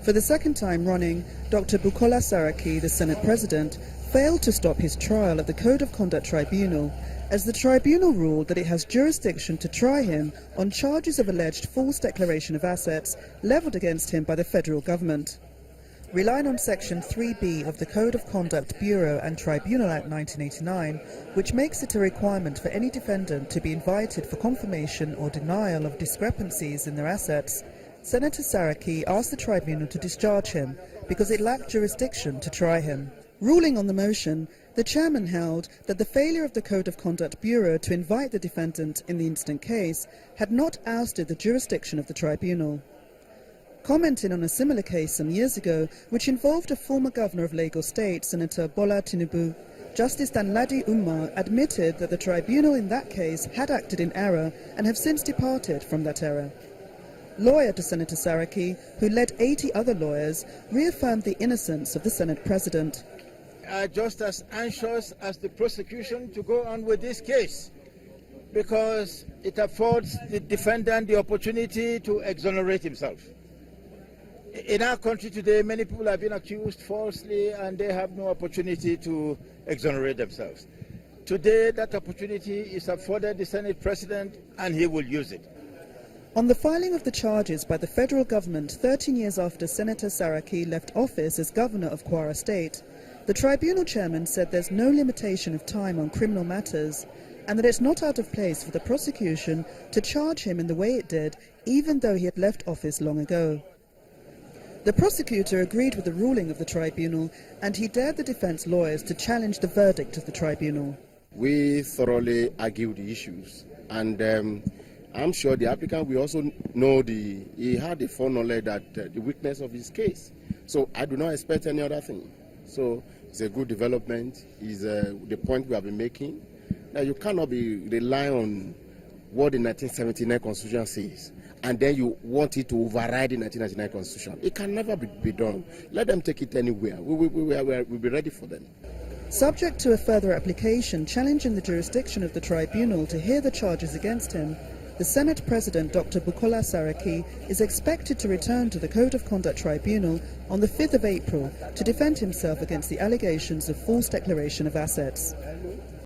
For the second time running, Dr. Bukola Saraki, the Senate President, failed to stop his trial at the Code of Conduct Tribunal, as the tribunal ruled that it has jurisdiction to try him on charges of alleged false declaration of assets levelled against him by the federal government. Relying on Section 3B of the Code of Conduct Bureau and Tribunal Act 1989, which makes it a requirement for any defendant to be invited for confirmation or denial of discrepancies in their assets, Senator Saraki asked the tribunal to discharge him because it lacked jurisdiction to try him. Ruling on the motion, the chairman held that the failure of the Code of Conduct Bureau to invite the defendant in the instant case had not ousted the jurisdiction of the tribunal. Commenting on a similar case some years ago, which involved a former governor of Lagos State, Senator Bola Tinubu, Justice Danladi Umar admitted that the tribunal in that case had acted in error and have since departed from that error. Lawyer to Senator Saraki, who led 80 other lawyers, reaffirmed the innocence of the Senate President. Are just as anxious as the prosecution to go on with this case because it affords the defendant the opportunity to exonerate himself. In our country today, many people have been accused falsely and they have no opportunity to exonerate themselves. Today, that opportunity is afforded the Senate President and he will use it. On the filing of the charges by the federal government 13 years after Senator Saraki left office as governor of Kwara State, the tribunal chairman said there's no limitation of time on criminal matters and that it's not out of place for the prosecution to charge him in the way it did, even though he had left office long ago. The prosecutor agreed with the ruling of the tribunal and he dared the defense lawyers to challenge the verdict of the tribunal. We thoroughly argued the issues and I'm sure the applicant will also know he had the foreknowledge that the weakness of his case. So I do not expect any other thing. So it's a good development, is the point we have been making. Now you cannot be relying on what the 1979 Constitution says and then you want it to override the 1999 Constitution. It can never be done. Let them take it anywhere. We'll be ready for them. Subject to a further application challenging the jurisdiction of the tribunal to hear the charges against him, the Senate President, Dr. Bukola Saraki, is expected to return to the Code of Conduct Tribunal on the 5th of April to defend himself against the allegations of false declaration of assets.